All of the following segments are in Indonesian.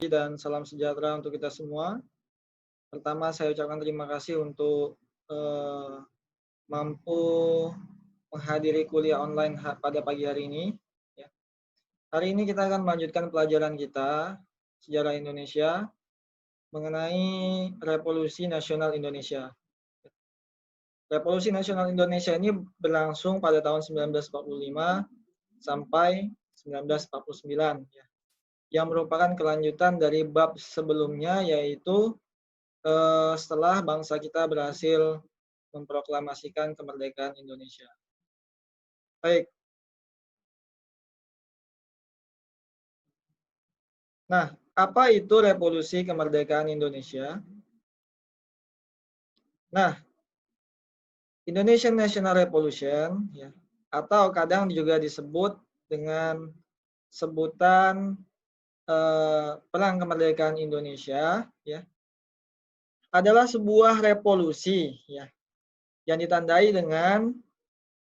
Dan salam sejahtera untuk kita semua. Pertama, saya ucapkan terima kasih untuk mampu menghadiri kuliah online pada pagi hari ini. Ya. Hari ini kita akan melanjutkan pelajaran kita sejarah Indonesia mengenai Revolusi Nasional Indonesia. Revolusi Nasional Indonesia ini berlangsung pada tahun 1945 sampai 1949, ya, yang merupakan kelanjutan dari bab sebelumnya, yaitu setelah bangsa kita berhasil memproklamasikan kemerdekaan Indonesia. Baik. Nah, apa itu revolusi kemerdekaan Indonesia? Nah, Indonesian National Revolution, ya, atau kadang juga disebut dengan sebutan Perang Kemerdekaan Indonesia, ya, adalah sebuah revolusi, ya, yang ditandai dengan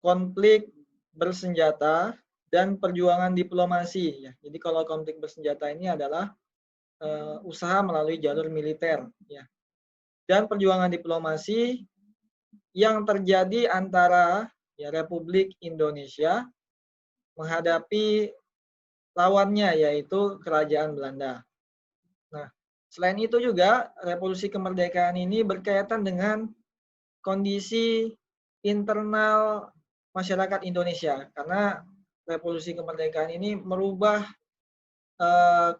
konflik bersenjata dan perjuangan diplomasi, ya. Jadi kalau konflik bersenjata ini adalah usaha melalui jalur militer, ya. Dan perjuangan diplomasi yang terjadi antara, ya, Republik Indonesia menghadapi lawannya, yaitu Kerajaan Belanda. Nah, selain itu juga revolusi kemerdekaan ini berkaitan dengan kondisi internal masyarakat Indonesia, karena revolusi kemerdekaan ini merubah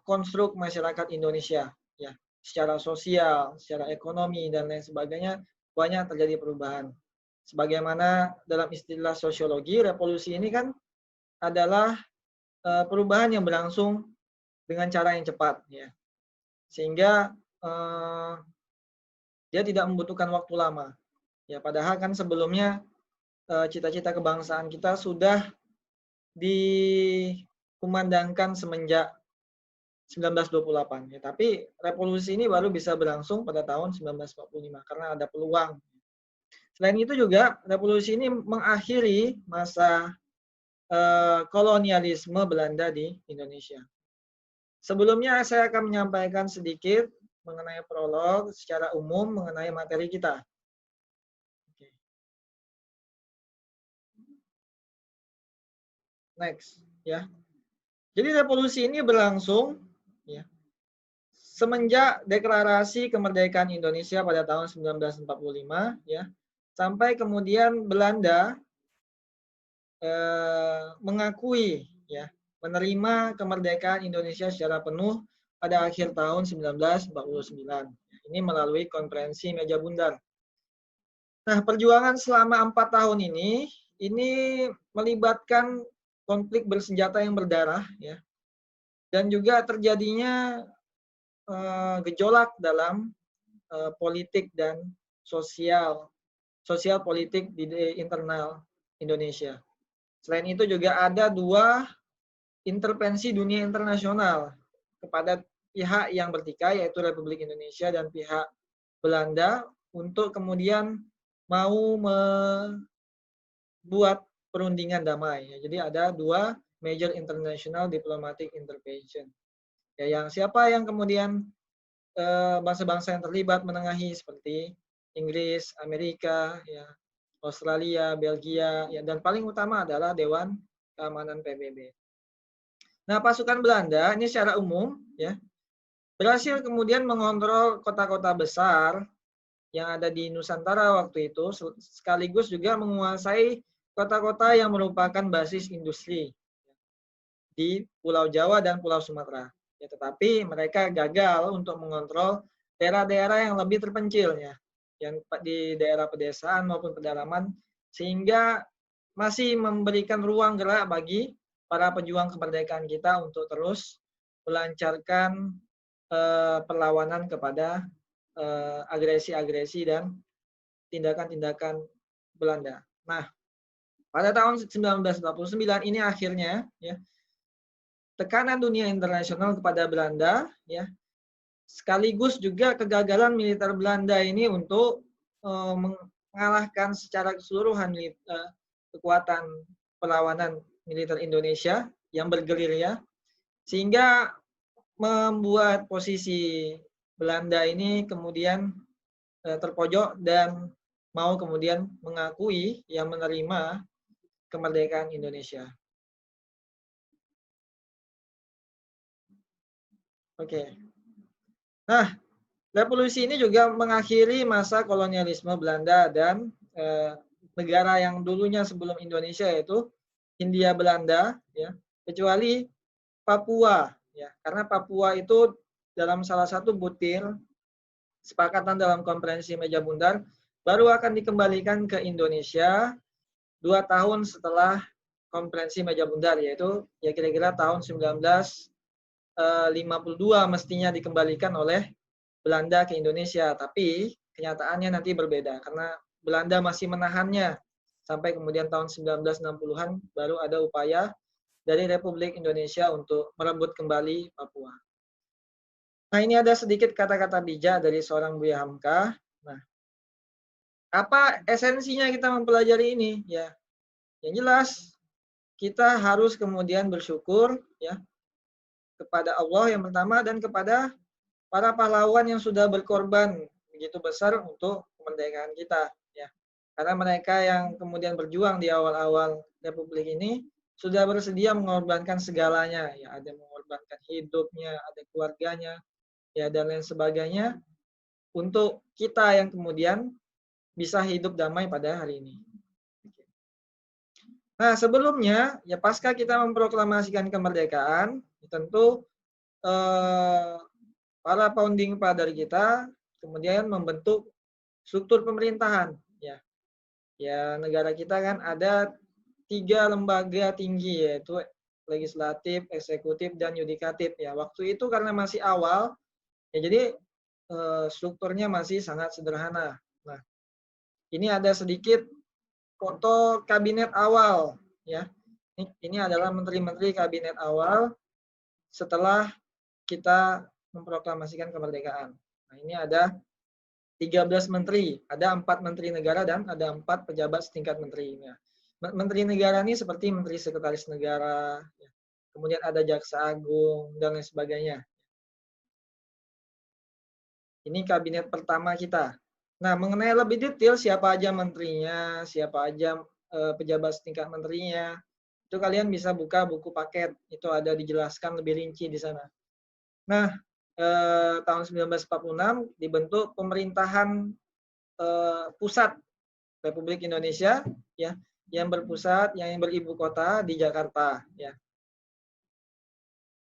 konstruk masyarakat Indonesia, ya, secara sosial, secara ekonomi dan lain sebagainya banyak terjadi perubahan. Sebagaimana dalam istilah sosiologi, revolusi ini kan adalah perubahan yang berlangsung dengan cara yang cepat, ya, sehingga dia tidak membutuhkan waktu lama. Ya, padahal kan sebelumnya cita-cita kebangsaan kita sudah dikumandangkan semenjak 1928, ya, tapi revolusi ini baru bisa berlangsung pada tahun 1945 karena ada peluang. Selain itu juga revolusi ini mengakhiri masa kolonialisme Belanda di Indonesia. Sebelumnya saya akan menyampaikan sedikit mengenai prolog secara umum mengenai materi kita. Next, ya. Jadi revolusi ini berlangsung, ya, semenjak deklarasi kemerdekaan Indonesia pada tahun 1945, ya, sampai kemudian Belanda mengakui, ya, menerima kemerdekaan Indonesia secara penuh pada akhir tahun 1949. Ini melalui konferensi Meja Bundar. Nah, perjuangan selama 4 tahun ini melibatkan konflik bersenjata yang berdarah, ya, dan juga terjadinya gejolak dalam politik dan sosial politik di internal Indonesia. Selain itu juga ada 2 intervensi dunia internasional kepada pihak yang bertikai, yaitu Republik Indonesia dan pihak Belanda, untuk kemudian mau membuat perundingan damai. Jadi ada 2 major international diplomatic intervention. Ya, yang siapa yang kemudian bangsa-bangsa yang terlibat menengahi seperti Inggris, Amerika, ya, Australia, Belgia, ya, dan paling utama adalah Dewan Keamanan PBB. Nah, pasukan Belanda ini secara umum, ya, berhasil kemudian mengontrol kota-kota besar yang ada di Nusantara waktu itu, sekaligus juga menguasai kota-kota yang merupakan basis industri di Pulau Jawa dan Pulau Sumatera. Ya, tetapi mereka gagal untuk mengontrol daerah-daerah yang lebih terpencil, ya, yang di daerah pedesaan maupun pedalaman, sehingga masih memberikan ruang gerak bagi para pejuang kemerdekaan kita untuk terus melancarkan perlawanan kepada agresi-agresi dan tindakan-tindakan Belanda. Nah, pada tahun 1949 ini akhirnya, ya, tekanan dunia internasional kepada Belanda, ya, sekaligus juga kegagalan militer Belanda ini untuk mengalahkan secara keseluruhan kekuatan perlawanan militer Indonesia yang bergerilya, sehingga membuat posisi Belanda ini kemudian terpojok dan mau kemudian mengakui yang menerima kemerdekaan Indonesia. Oke. Nah, revolusi ini juga mengakhiri masa kolonialisme Belanda dan negara yang dulunya sebelum Indonesia yaitu Hindia Belanda, ya, kecuali Papua, ya, karena Papua itu dalam salah satu butir sepakatan dalam konferensi meja bundar baru akan dikembalikan ke Indonesia 2 tahun setelah konferensi meja bundar, yaitu ya kira-kira tahun 1952 mestinya dikembalikan oleh Belanda ke Indonesia, tapi kenyataannya nanti berbeda karena Belanda masih menahannya sampai kemudian tahun 1960-an baru ada upaya dari Republik Indonesia untuk merebut kembali Papua. Nah, ini ada sedikit kata-kata bijak dari seorang Buya Hamka. Nah, apa esensinya kita mempelajari ini? Ya, yang jelas kita harus kemudian bersyukur ya kepada Allah yang pertama dan kepada para pahlawan yang sudah berkorban begitu besar untuk kemerdekaan kita ya. Karena mereka yang kemudian berjuang di awal-awal Republik ini sudah bersedia mengorbankan segalanya ya, ada mengorbankan hidupnya, ada keluarganya ya dan lain sebagainya untuk kita yang kemudian bisa hidup damai pada hari ini. Nah, sebelumnya ya pasca kita memproklamasikan kemerdekaan, tentu para founding father kita kemudian membentuk struktur pemerintahan ya. Ya, negara kita kan ada 3 lembaga tinggi yaitu legislatif, eksekutif dan yudikatif ya. Waktu itu karena masih awal ya jadi strukturnya masih sangat sederhana. Nah, ini ada sedikit foto kabinet awal ya. Ini adalah menteri-menteri kabinet awal setelah kita memproklamasikan kemerdekaan. Nah, ini ada 13 menteri, ada 4 menteri negara dan ada 4 pejabat setingkat menteri. Nah, menteri negara ini seperti menteri sekretaris negara, ya. Kemudian ada jaksa agung dan lain sebagainya. Ini kabinet pertama kita. Nah, mengenai lebih detail siapa aja menterinya, siapa aja pejabat setingkat menterinya, itu kalian bisa buka buku paket, itu ada dijelaskan lebih rinci di sana. Nah, tahun 1946 dibentuk pemerintahan pusat Republik Indonesia ya, yang berpusat, yang beribu kota di Jakarta ya.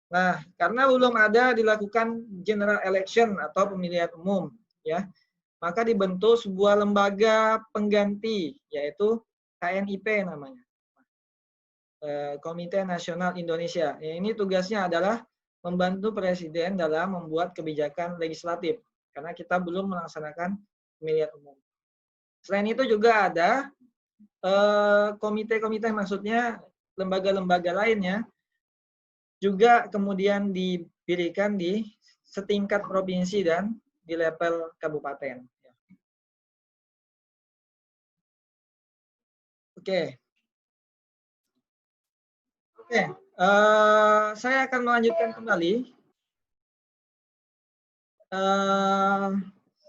Nah, karena belum ada dilakukan general election atau pemilihan umum ya, maka dibentuk sebuah lembaga pengganti yaitu KNIP namanya. Komite Nasional Indonesia. Ya, ini tugasnya adalah membantu presiden dalam membuat kebijakan legislatif karena kita belum melaksanakan pemilihan umum. Selain itu juga ada komite-komite, maksudnya lembaga-lembaga lainnya juga kemudian didirikan di setingkat provinsi dan di level kabupaten. Oke. Oke, saya akan melanjutkan kembali.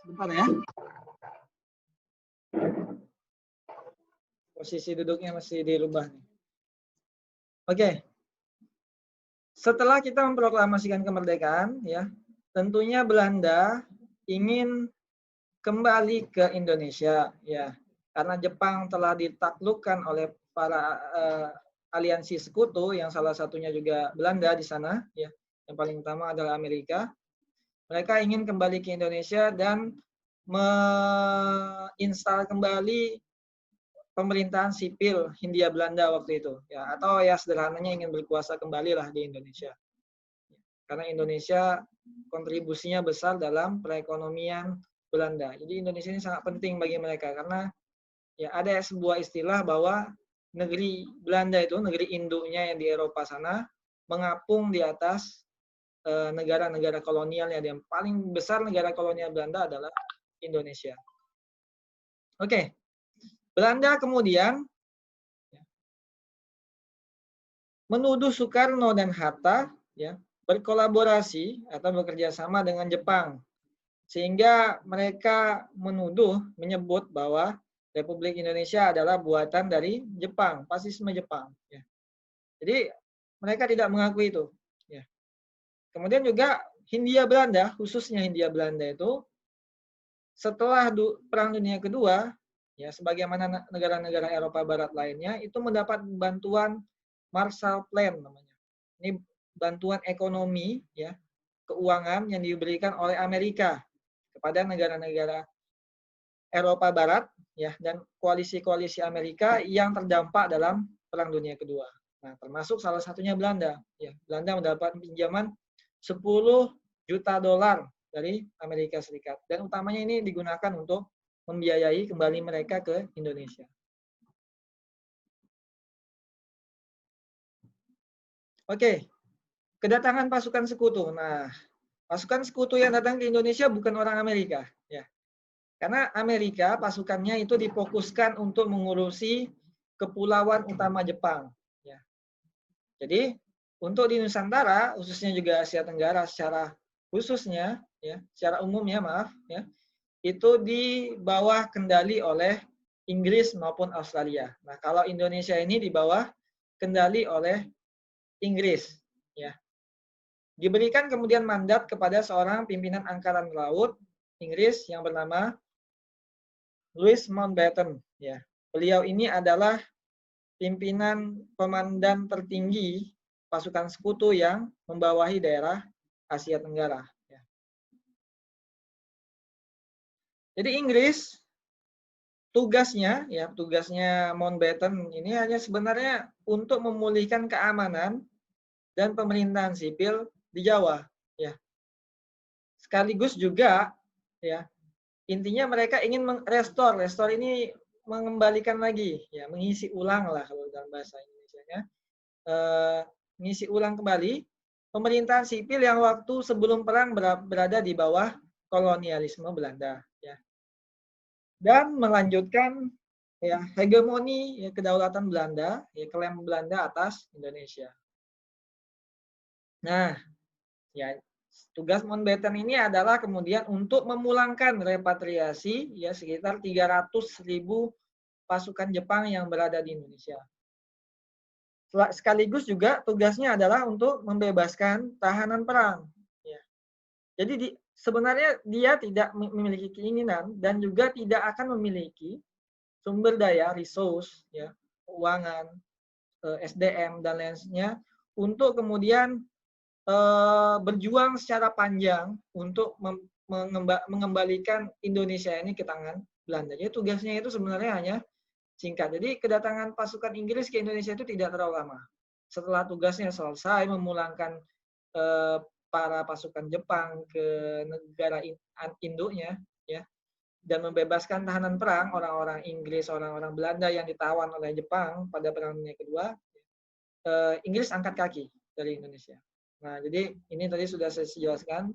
Sebentar ya. Posisi duduknya masih dirubah nih. Oke. Setelah kita memproklamasikan kemerdekaan, ya, tentunya Belanda ingin kembali ke Indonesia, ya, karena Jepang telah ditaklukkan oleh para aliansi sekutu, yang salah satunya juga Belanda di sana, ya, yang paling utama adalah Amerika. Mereka ingin kembali ke Indonesia dan menginstal kembali pemerintahan sipil Hindia Belanda waktu itu, ya, atau ya sederhananya ingin berkuasa kembali lah di Indonesia. Karena Indonesia kontribusinya besar dalam perekonomian Belanda. Jadi Indonesia ini sangat penting bagi mereka karena ya ada sebuah istilah bahwa negeri Belanda itu, negeri induknya yang di Eropa sana, mengapung di atas negara-negara kolonial yang paling besar negara kolonial Belanda adalah Indonesia. Oke. Belanda kemudian menuduh Soekarno dan Hatta ya berkolaborasi atau bekerja sama dengan Jepang, sehingga mereka menyebut bahwa Republik Indonesia adalah buatan dari Jepang, fasisme Jepang. Ya. Jadi mereka tidak mengakui itu. Ya. Kemudian juga Hindia Belanda, khususnya Hindia Belanda itu setelah Perang Dunia Kedua, ya sebagaimana negara-negara Eropa Barat lainnya itu mendapat bantuan Marshall Plan namanya. Ini bantuan ekonomi, ya, keuangan yang diberikan oleh Amerika kepada negara-negara Eropa Barat, ya, dan koalisi-koalisi Amerika yang terdampak dalam Perang Dunia Kedua. Nah, termasuk salah satunya Belanda. Ya, Belanda mendapat pinjaman 10 juta dolar dari Amerika Serikat. Dan utamanya ini digunakan untuk membiayai kembali mereka ke Indonesia. Oke, kedatangan pasukan sekutu. Nah, pasukan sekutu yang datang ke Indonesia bukan orang Amerika, ya. Karena Amerika pasukannya itu difokuskan untuk mengurusi kepulauan utama Jepang, ya. Jadi untuk di Nusantara, khususnya juga Asia Tenggara secara khususnya, ya, secara umum ya maaf, ya, itu di bawah kendali oleh Inggris maupun Australia. Nah, kalau Indonesia ini di bawah kendali oleh Inggris, ya. Diberikan kemudian mandat kepada seorang pimpinan angkatan laut Inggris yang bernama Louis Mountbatten, ya. Beliau ini adalah pimpinan komandan tertinggi pasukan sekutu yang membawahi daerah Asia Tenggara, ya. Jadi Inggris tugasnya Mountbatten ini hanya sebenarnya untuk memulihkan keamanan dan pemerintahan sipil di Jawa, ya. Sekaligus juga, ya, intinya mereka ingin restore ini mengembalikan lagi, ya, mengisi ulang lah kalau dalam bahasa Indonesianya, mengisi ulang kembali pemerintahan sipil yang waktu sebelum perang berada di bawah kolonialisme Belanda, ya. Dan melanjutkan, ya, hegemoni, ya, kedaulatan Belanda, ya, klaim Belanda atas Indonesia. Nah, ya, tugas Mountbatten ini adalah kemudian untuk memulangkan repatriasi, ya, sekitar 300.000 pasukan Jepang yang berada di Indonesia. Sekaligus juga tugasnya adalah untuk membebaskan tahanan perang. Ya. Jadi sebenarnya dia tidak memiliki keinginan dan juga tidak akan memiliki sumber daya, resource, ya, keuangan, SDM dan lainnya untuk kemudian berjuang secara panjang untuk mengembalikan Indonesia ini ke tangan Belanda. Jadi tugasnya itu sebenarnya hanya singkat. Jadi kedatangan pasukan Inggris ke Indonesia itu tidak terlalu lama. Setelah tugasnya selesai memulangkan para pasukan Jepang ke negara induknya, ya, dan membebaskan tahanan perang orang-orang Inggris, orang-orang Belanda yang ditawan oleh Jepang pada Perang Dunia Kedua, Inggris angkat kaki dari Indonesia. Nah, jadi ini tadi sudah saya jelaskan.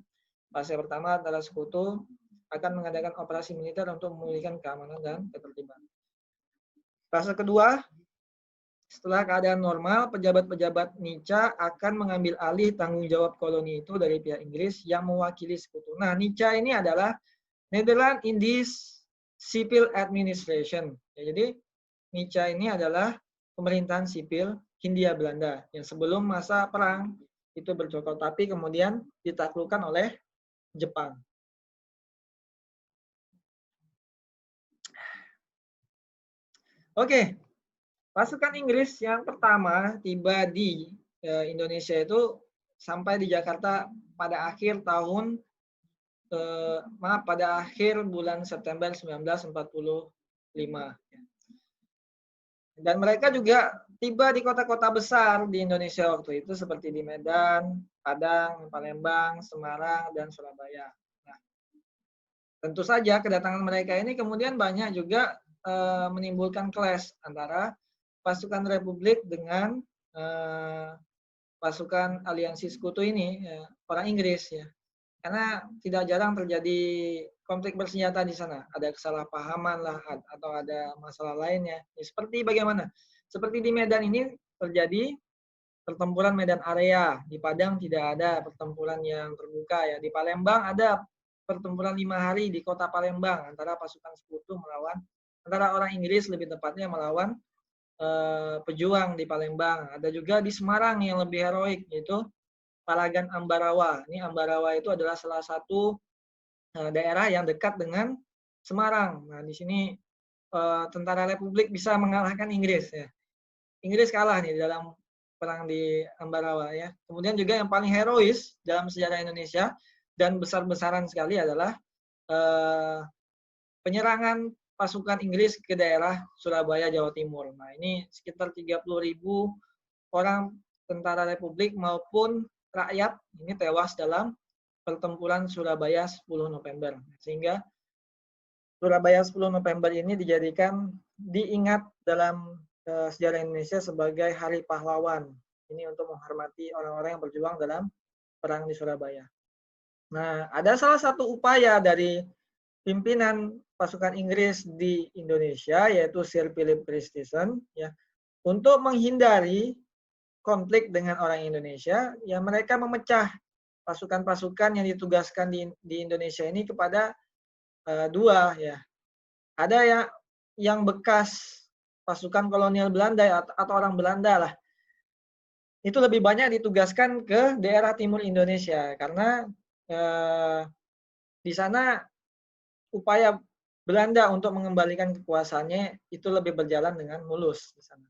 Fase pertama adalah sekutu akan mengadakan operasi militer untuk memulihkan keamanan dan ketertiban. Fase kedua, setelah keadaan normal, pejabat-pejabat NICA akan mengambil alih tanggung jawab koloni itu dari pihak Inggris yang mewakili sekutu. Nah, NICA ini adalah Netherlands Indies Civil Administration. Ya, jadi NICA ini adalah pemerintahan sipil Hindia Belanda yang sebelum masa perang itu bercokol, tapi kemudian ditaklukkan oleh Jepang. Oke, pasukan Inggris yang pertama tiba di Indonesia itu sampai di Jakarta pada akhir tahun pada akhir bulan September 1945. Dan mereka juga tiba di kota-kota besar di Indonesia waktu itu seperti di Medan, Padang, Palembang, Semarang, dan Surabaya. Nah, tentu saja kedatangan mereka ini kemudian banyak juga menimbulkan clash antara pasukan Republik dengan pasukan aliansi sekutu ini, ya, orang Inggris, ya. Karena tidak jarang terjadi konflik bersenjata di sana. Ada kesalahpahaman lah atau ada masalah lainnya. Ya, seperti bagaimana? Seperti di Medan ini terjadi pertempuran medan area. Di Padang tidak ada pertempuran yang terbuka ya. Di Palembang ada pertempuran 5 hari di kota Palembang antara pasukan sekutu melawan antara orang Inggris lebih tepatnya melawan pejuang di Palembang. Ada juga di Semarang yang lebih heroik yaitu Palagan Ambarawa. Ini Ambarawa itu adalah salah satu daerah yang dekat dengan Semarang. Nah, di sini tentara Republik bisa mengalahkan Inggris ya. Inggris kalah nih dalam perang di Ambarawa ya. Kemudian juga yang paling herois dalam sejarah Indonesia dan besar-besaran sekali adalah penyerangan pasukan Inggris ke daerah Surabaya, Jawa Timur. Nah, ini sekitar 30.000 orang tentara Republik maupun rakyat ini tewas dalam pertempuran Surabaya 10 November. Sehingga Surabaya 10 November ini diingat dalam sejarah Indonesia sebagai Hari Pahlawan. Ini untuk menghormati orang-orang yang berjuang dalam perang di Surabaya. Nah, ada salah satu upaya dari pimpinan pasukan Inggris di Indonesia, yaitu Sir Philip Christison, ya, untuk menghindari konflik dengan orang Indonesia, ya mereka memecah pasukan-pasukan yang ditugaskan di Indonesia ini kepada dua, ya. Ada yang bekas pasukan kolonial Belanda atau orang Belanda lah. Itu lebih banyak ditugaskan ke daerah timur Indonesia karena di sana upaya Belanda untuk mengembalikan kekuasaannya itu lebih berjalan dengan mulus di sana.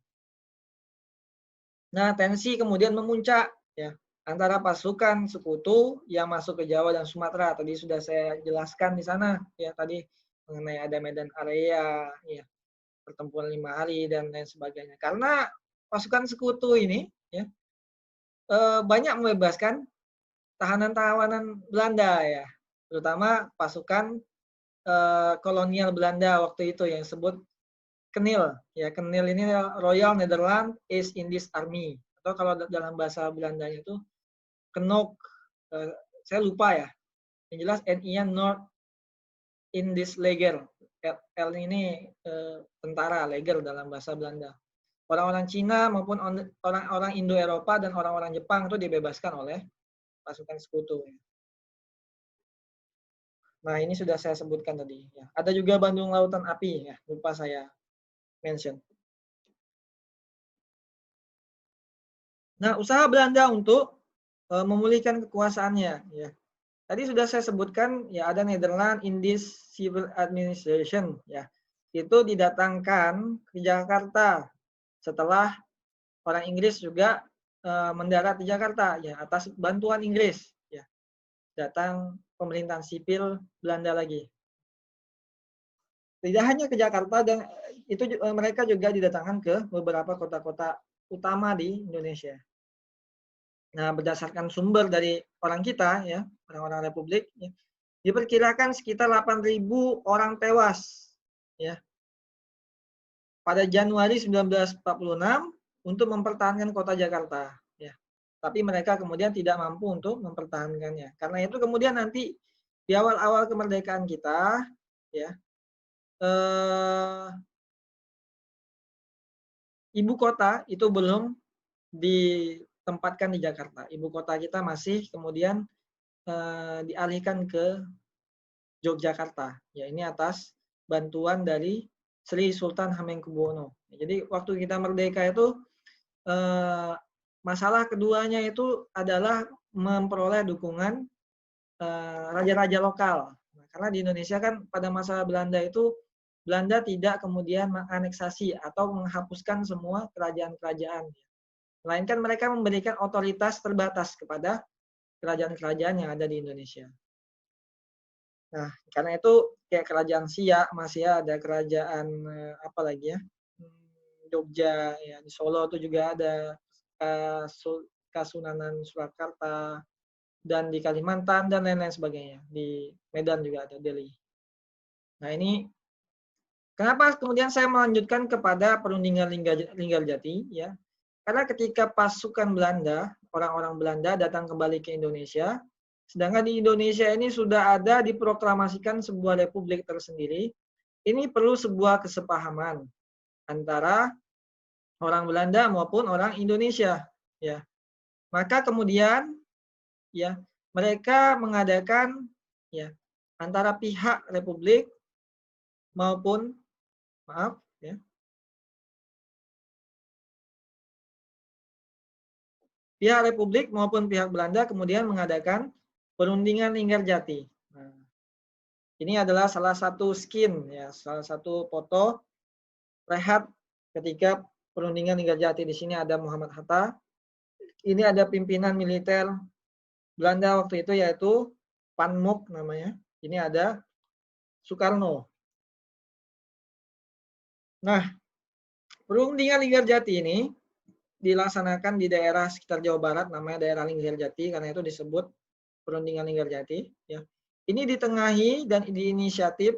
Nah, tensi kemudian memuncak ya antara pasukan sekutu yang masuk ke Jawa dan Sumatera. Tadi sudah saya jelaskan di sana ya tadi mengenai ada medan area, ya pertempuran 5 hari dan lain sebagainya. Karena pasukan sekutu ini ya banyak membebaskan tahanan-tahanan Belanda ya, terutama pasukan kolonial Belanda waktu itu yang disebut KNIL. Ya, KNIL ini Royal Netherlands East Indies Army atau kalau dalam bahasa Belandanya itu KNOK. Saya lupa ya. Yang jelas NI-nya North Indies Leger. L ini tentara, leger dalam bahasa Belanda. Orang-orang Cina maupun orang-orang Indo-Eropa dan orang-orang Jepang itu dibebaskan oleh pasukan sekutu. Nah, ini sudah saya sebutkan tadi. Ya. Ada juga Bandung Lautan Api, ya, lupa saya mention. Nah, usaha Belanda untuk memulihkan kekuasaannya, ya. Tadi sudah saya sebutkan, ya ada Netherlands Indies Civil Administration, ya. Itu didatangkan ke Jakarta setelah orang Inggris juga mendarat di Jakarta, ya atas bantuan Inggris, ya. Datang pemerintahan sipil Belanda lagi. Tidak hanya ke Jakarta dan itu mereka juga didatangkan ke beberapa kota-kota utama di Indonesia. Nah, berdasarkan sumber dari orang kita ya, orang-orang Republik, ya, diperkirakan sekitar 8.000 orang tewas ya. Pada Januari 1946 untuk mempertahankan kota Jakarta ya. Tapi mereka kemudian tidak mampu untuk mempertahankannya. Karena itu kemudian nanti di awal-awal kemerdekaan kita ya ibu kota itu belum ditempatkan di Jakarta. Ibu kota kita masih kemudian dialihkan ke Yogyakarta. Ya, ini atas bantuan dari Sri Sultan Hamengkubuwono. Jadi waktu kita merdeka itu masalah keduanya itu adalah memperoleh dukungan raja-raja lokal. Nah, karena di Indonesia kan pada masa Belanda itu Belanda tidak kemudian menganeksasi atau menghapuskan semua kerajaan-kerajaan. Melainkan mereka memberikan otoritas terbatas kepada kerajaan-kerajaan yang ada di Indonesia. Nah, karena itu kayak kerajaan Siak masih ada kerajaan apa lagi ya? Jogja ya, di Solo itu juga ada Kasunanan Surakarta dan di Kalimantan dan lain-lain sebagainya. Di Medan juga ada Delhi. Nah, ini kenapa kemudian saya melanjutkan kepada perundingan Linggarjati ya? Karena ketika pasukan Belanda, orang-orang Belanda datang kembali ke Indonesia, sedangkan di Indonesia ini sudah ada diproklamasikan sebuah republik tersendiri, ini perlu sebuah kesepahaman antara orang Belanda maupun orang Indonesia. ya. Maka kemudian ya mereka mengadakan ya antara pihak Republik maupun maaf ya pihak Republik maupun pihak Belanda kemudian mengadakan perundingan Linggarjati. Nah, ini adalah salah satu skin ya, salah satu foto rehat ketika perundingan Linggarjati. Di sini ada Muhammad Hatta. Ini ada pimpinan militer Belanda waktu itu yaitu Panmuk namanya. Ini ada Soekarno. Nah, perundingan Linggarjati ini dilaksanakan di daerah sekitar Jawa Barat, namanya daerah Linggarjati, karena itu disebut perundingan Linggarjati. Ya. Ini ditengahi dan diinisiatif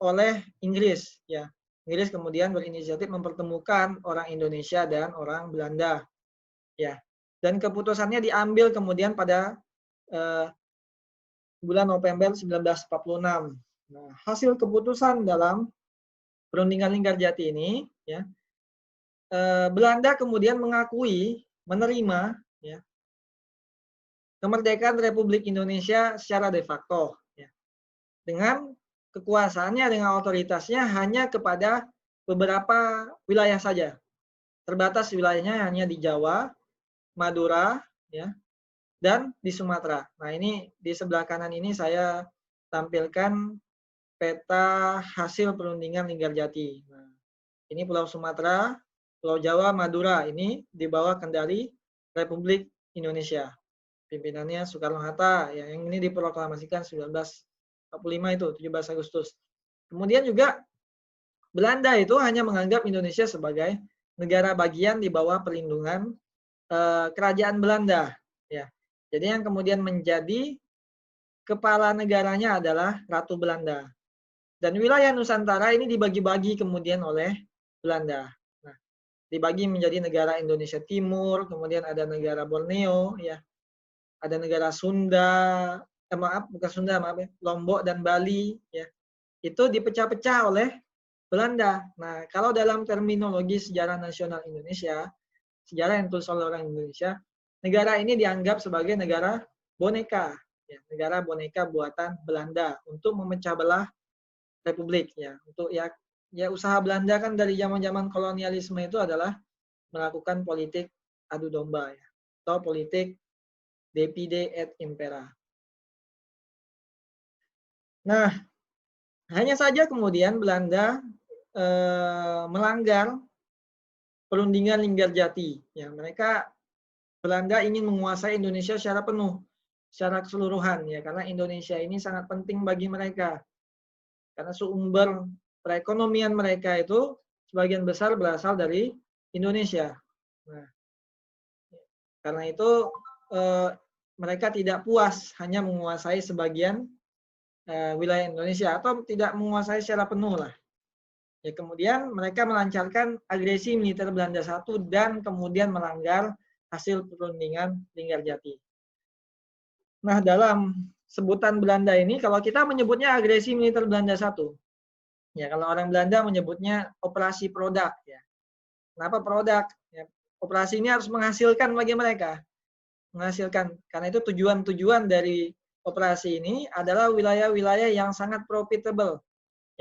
oleh Inggris. Ya. Inggris kemudian berinisiatif mempertemukan orang Indonesia dan orang Belanda. Ya. Dan keputusannya diambil kemudian pada bulan November 1946. Nah, hasil keputusan dalam perundingan Linggarjati ini, ya, Belanda kemudian mengakui, menerima, ya, kemerdekaan Republik Indonesia secara de facto, ya, dengan kekuasaannya, dengan otoritasnya hanya kepada beberapa wilayah saja. Terbatas wilayahnya hanya di Jawa, Madura, ya, dan di Sumatera. Nah, ini di sebelah kanan ini saya tampilkan peta hasil perundingan Linggarjati. Nah, ini Pulau Sumatera, Pulau Jawa, Madura. Ini di bawah kendali Republik Indonesia. Pimpinannya Soekarno-Hatta. Yang ini diproklamasikan 1945 itu, 17 Agustus. Kemudian juga Belanda itu hanya menganggap Indonesia sebagai negara bagian di bawah perlindungan kerajaan Belanda. Ya. Jadi yang kemudian menjadi kepala negaranya adalah Ratu Belanda. Dan wilayah Nusantara ini dibagi-bagi kemudian oleh Belanda. Nah, dibagi menjadi negara Indonesia Timur, kemudian ada negara Borneo, ya, ada negara Sunda, bukan Sunda, maaf ya, Lombok dan Bali, ya, itu dipecah-pecah oleh Belanda. Nah, kalau dalam terminologi sejarah nasional Indonesia, sejarah yang ditulis oleh orang Indonesia, negara ini dianggap sebagai negara boneka, ya, negara boneka buatan Belanda untuk memecah belah Republik, ya, untuk ya usaha Belanda kan dari zaman-zaman kolonialisme itu adalah melakukan politik adu domba, ya, atau politik divide et impera. Nah, hanya saja kemudian Belanda melanggar perundingan Linggarjati. Ya, Belanda ingin menguasai Indonesia secara penuh, secara keseluruhan, ya, karena Indonesia ini sangat penting bagi mereka. Karena sumber perekonomian mereka itu sebagian besar berasal dari Indonesia. Nah, karena itu mereka tidak puas hanya menguasai sebagian wilayah Indonesia atau tidak menguasai secara penuh lah. Ya, kemudian mereka melancarkan agresi militer Belanda I dan kemudian melanggar hasil perundingan Linggarjati. Nah, dalam sebutan Belanda ini, kalau kita menyebutnya agresi militer Belanda I, ya, kalau orang Belanda menyebutnya operasi produk. Ya. Kenapa produk? Ya, operasi ini harus menghasilkan bagi mereka. Menghasilkan. Karena itu tujuan-tujuan dari operasi ini adalah wilayah-wilayah yang sangat profitable,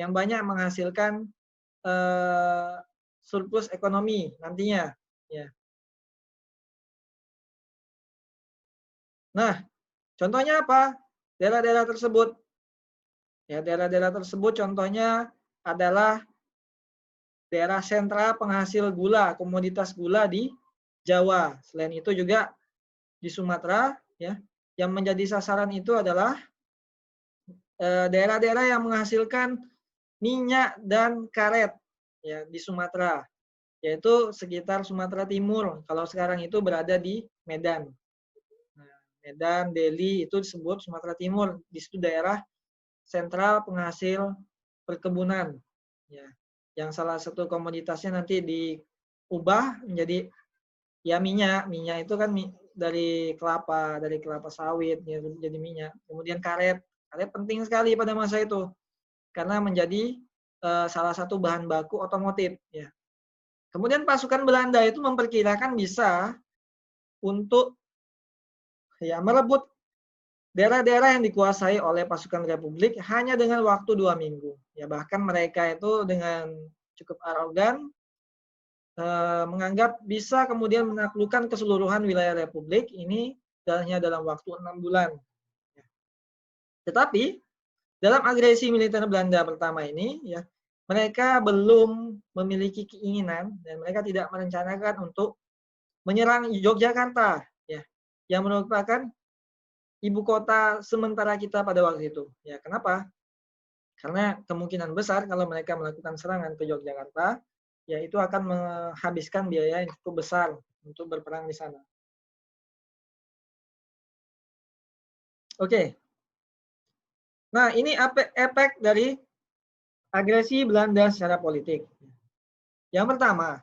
yang banyak menghasilkan surplus ekonomi nantinya. Ya. Nah, contohnya apa? Daerah-daerah tersebut. Ya, daerah-daerah tersebut contohnya adalah daerah sentra penghasil gula, komoditas gula di Jawa. Selain itu juga di Sumatera, ya, yang menjadi sasaran itu adalah daerah-daerah yang menghasilkan minyak dan karet, ya, di Sumatera, yaitu sekitar Sumatera Timur. Kalau sekarang itu berada di Medan. Nah, Medan, Delhi itu disebut Sumatera Timur. Di situ daerah sentral penghasil perkebunan, ya, yang salah satu komoditasnya nanti diubah menjadi ya minyak. Minyak itu kan dari kelapa sawit, ya, jadi minyak. Kemudian karet penting sekali pada masa itu karena menjadi salah satu bahan baku otomotif, ya. Kemudian pasukan Belanda itu memperkirakan bisa untuk ya merebut daerah-daerah yang dikuasai oleh pasukan Republik hanya dengan waktu 2 minggu. Ya bahkan mereka itu dengan cukup arogan menganggap bisa kemudian menaklukkan keseluruhan wilayah Republik ini hanya dalam waktu 6 bulan. Tetapi dalam agresi militer Belanda pertama ini, ya mereka belum memiliki keinginan dan mereka tidak merencanakan untuk menyerang Yogyakarta, ya, yang merupakan ibu kota sementara kita pada waktu itu. Ya, kenapa? Karena kemungkinan besar kalau mereka melakukan serangan ke Yogyakarta, ya itu akan menghabiskan biaya yang cukup besar untuk berperang di sana. Oke. Nah, ini efek dari agresi Belanda secara politik. Yang pertama,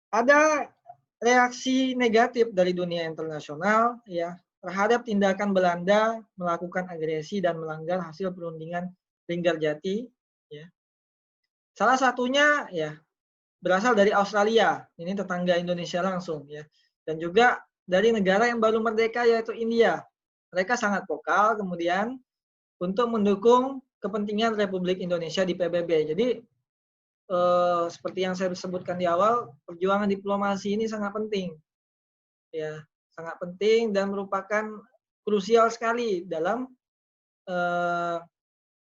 ada reaksi negatif dari dunia internasional ya terhadap tindakan Belanda melakukan agresi dan melanggar hasil perundingan Linggarjati ya. Salah satunya ya berasal dari Australia, ini tetangga Indonesia langsung ya. Dan juga dari negara yang baru merdeka yaitu India. Mereka sangat vokal kemudian untuk mendukung kepentingan Republik Indonesia di PBB. Jadi seperti yang saya sebutkan di awal, perjuangan diplomasi ini sangat penting. Ya, sangat penting dan merupakan krusial sekali dalam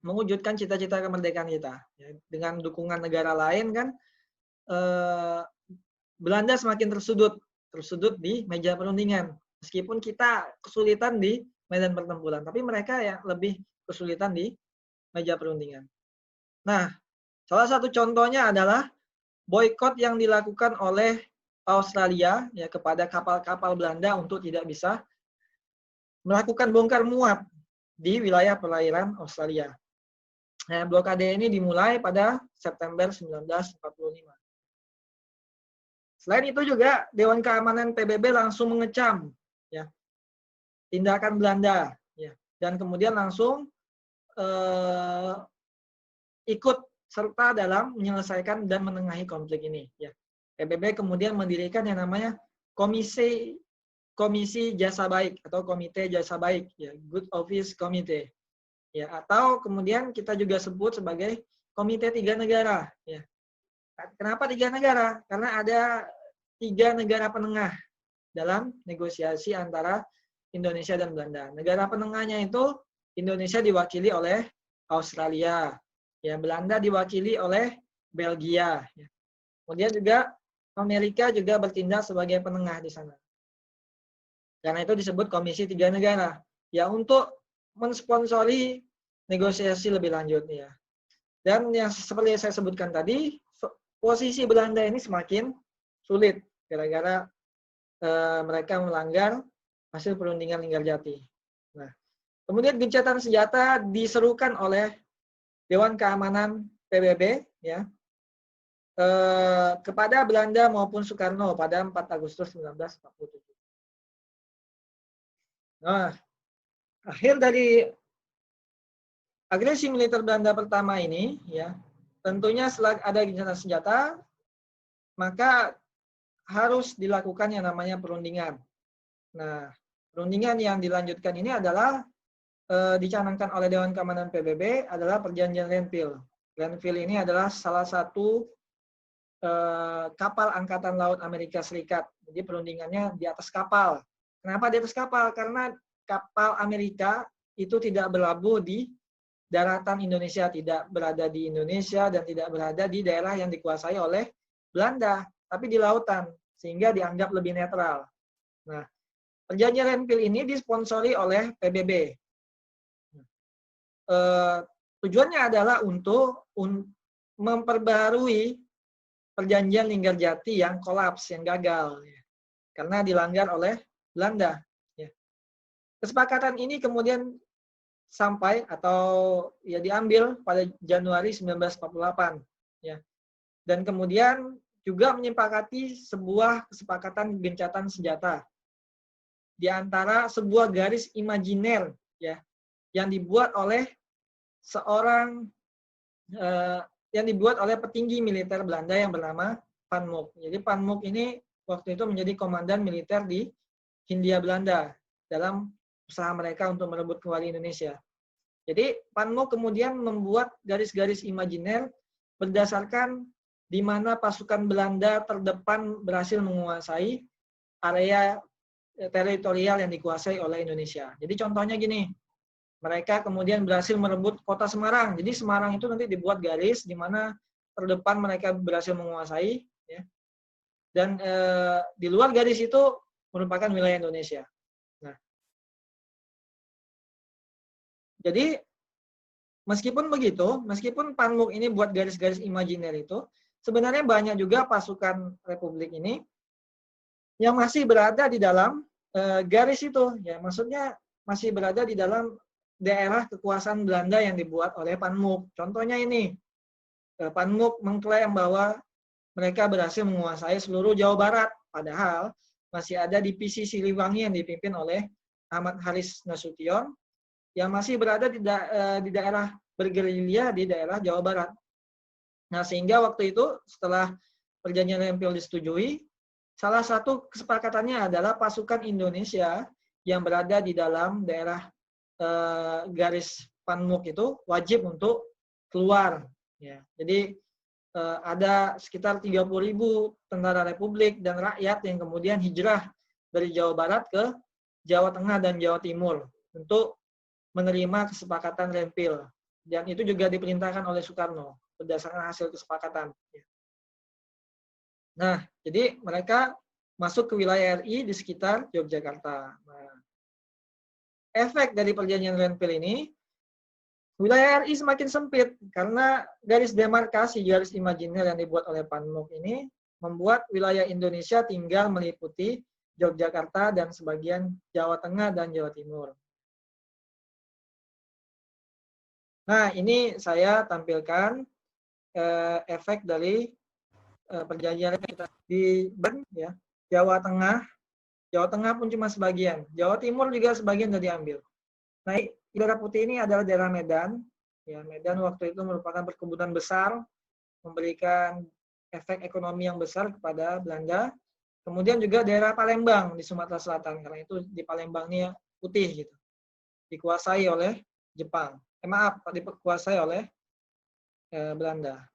mewujudkan cita-cita kemerdekaan kita. Ya, dengan dukungan negara lain kan Belanda semakin tersudut di meja perundingan. Meskipun kita kesulitan di medan pertempuran, tapi mereka ya lebih kesulitan di meja perundingan. Nah, salah satu contohnya adalah boikot yang dilakukan oleh Australia ya kepada kapal-kapal Belanda untuk tidak bisa melakukan bongkar muat di wilayah perairan Australia. Nah, blokade ini dimulai pada September 1945. Selain itu juga Dewan Keamanan PBB langsung mengecam ya tindakan Belanda ya dan kemudian langsung ikut serta dalam menyelesaikan dan menengahi konflik ini ya. PBB kemudian mendirikan yang namanya komisi jasa baik atau komite jasa baik ya, Good Office Committee ya, atau kemudian kita juga sebut sebagai komite 3 negara ya. Kenapa 3 negara? Karena ada 3 negara penengah dalam negosiasi antara Indonesia dan Belanda. Negara penengahnya itu Indonesia diwakili oleh Australia, ya Belanda diwakili oleh Belgia. Ya. Kemudian juga Amerika juga bertindak sebagai penengah di sana. Karena itu disebut Komisi 3 Negara. Ya untuk mensponsori negosiasi lebih lanjut ya. Dan yang seperti yang saya sebutkan tadi, posisi Belanda ini semakin sulit gara-gara mereka melanggar hasil perundingan Linggarjati. Nah, kemudian gencatan senjata diserukan oleh Dewan Keamanan PBB ya kepada Belanda maupun Soekarno pada 4 Agustus 1947. Nah, akhir dari agresi militer Belanda pertama ini ya, tentunya setelah ada gencatan senjata, maka harus dilakukan yang namanya perundingan. Nah, perundingan yang dilanjutkan ini adalah dicanangkan oleh Dewan Keamanan PBB adalah Perjanjian Renville. Renville ini adalah salah satu kapal Angkatan Laut Amerika Serikat. Jadi perundingannya di atas kapal. Kenapa di atas kapal? Karena kapal Amerika itu tidak berlabuh di daratan Indonesia, tidak berada di Indonesia dan tidak berada di daerah yang dikuasai oleh Belanda, tapi di lautan, sehingga dianggap lebih netral. Nah, Perjanjian Renville ini disponsori oleh PBB. Tujuannya adalah untuk memperbarui Perjanjian Linggarjati yang kolaps, yang gagal, karena dilanggar oleh Belanda. Kesepakatan ini kemudian sampai atau ya diambil pada Januari 1948, ya. Dan kemudian juga menyepakati sebuah kesepakatan gencatan senjata di antara sebuah garis imajiner, ya, yang dibuat oleh seorang yang dibuat oleh petinggi militer Belanda yang bernama Van Mook. Jadi Van Mook ini waktu itu menjadi komandan militer di Hindia Belanda dalam usaha mereka untuk merebut kembali Indonesia. Jadi Panmuk kemudian membuat garis-garis imajiner berdasarkan di mana pasukan Belanda terdepan berhasil menguasai area teritorial yang dikuasai oleh Indonesia. Jadi contohnya gini, mereka kemudian berhasil merebut kota Semarang. Jadi Semarang itu nanti dibuat garis di mana terdepan mereka berhasil menguasai, ya. Dan di luar garis itu merupakan wilayah Indonesia. Nah, jadi meskipun begitu, meskipun Panmuk ini buat garis-garis imajiner itu, sebenarnya banyak juga pasukan Republik ini yang masih berada di dalam garis itu, ya. Maksudnya masih berada di dalam daerah kekuasaan Belanda yang dibuat oleh Panmuk. Contohnya ini, Panmuk mengklaim bahwa mereka berhasil menguasai seluruh Jawa Barat, padahal masih ada divisi Siliwangi yang dipimpin oleh Ahmad Haris Nasution yang masih berada di daerah bergerilya di daerah Jawa Barat. Nah, sehingga waktu itu setelah perjanjian Lempil disetujui, salah satu kesepakatannya adalah pasukan Indonesia yang berada di dalam daerah garis Panmuk itu wajib untuk keluar. Ya, jadi ada sekitar 30.000 tentara Republik dan rakyat yang kemudian hijrah dari Jawa Barat ke Jawa Tengah dan Jawa Timur untuk menerima kesepakatan Lempil. Dan itu juga diperintahkan oleh Soekarno berdasarkan hasil kesepakatan. Nah, jadi mereka masuk ke wilayah RI di sekitar Yogyakarta. Nah, efek dari perjanjian Lempil ini, wilayah RI semakin sempit karena garis demarkasi, garis imajiner yang dibuat oleh Panmuk ini membuat wilayah Indonesia tinggal meliputi Yogyakarta dan sebagian Jawa Tengah dan Jawa Timur. Nah, ini saya tampilkan efek dari perjanjian kita di ya, Jawa Tengah pun cuma sebagian, Jawa Timur juga sebagian sudah diambil. Nah, daerah putih ini adalah daerah Medan. Ya, Medan waktu itu merupakan perkebunan besar, memberikan efek ekonomi yang besar kepada Belanda. Kemudian juga daerah Palembang di Sumatera Selatan, karena itu di Palembang ini putih gitu, dikuasai oleh Jepang. Maaf, dikuasai oleh Belanda.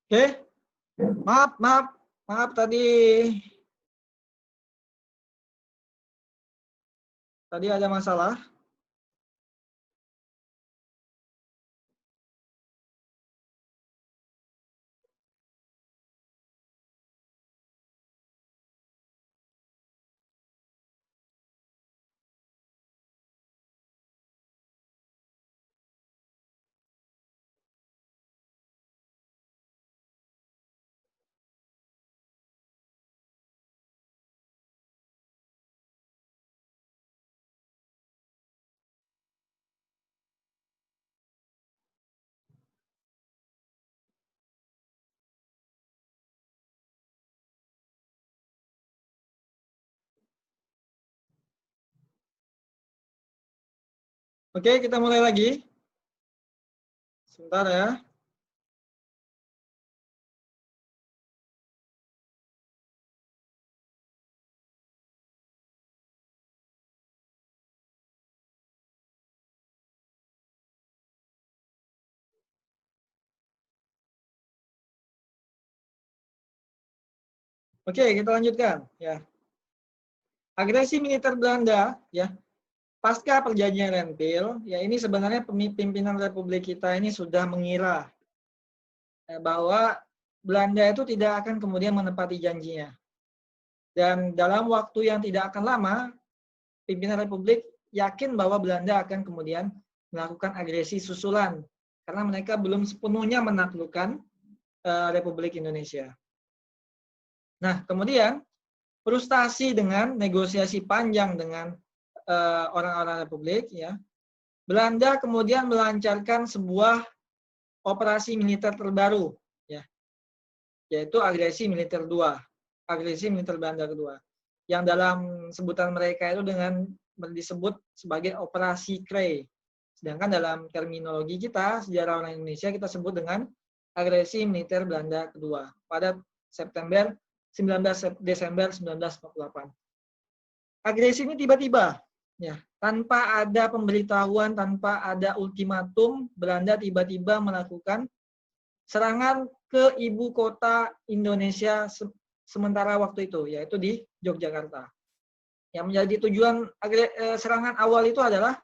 Oke, maaf tadi ada masalah. Oke, kita mulai lagi. Sebentar ya. Oke, kita lanjutkan ya. Agresi militer Belanda ya, pasca perjanjian Renville, ya ini sebenarnya pimpinan Republik kita ini sudah mengira bahwa Belanda itu tidak akan kemudian menepati janjinya. Dan dalam waktu yang tidak akan lama, pimpinan Republik yakin bahwa Belanda akan kemudian melakukan agresi susulan karena mereka belum sepenuhnya menaklukkan Republik Indonesia. Nah, kemudian frustasi dengan negosiasi panjang dengan orang-orang Republik, ya, Belanda kemudian melancarkan sebuah operasi militer terbaru, ya, yaitu agresi militer Belanda kedua, yang dalam sebutan mereka itu dengan disebut sebagai operasi Krey. Sedangkan dalam terminologi kita, sejarah orang Indonesia, kita sebut dengan agresi militer Belanda kedua pada 19 Desember 1948. Agresi ini tiba-tiba, ya, tanpa ada pemberitahuan, tanpa ada ultimatum, Belanda tiba-tiba melakukan serangan ke ibu kota Indonesia sementara waktu itu, yaitu di Yogyakarta. Yang menjadi tujuan serangan awal itu adalah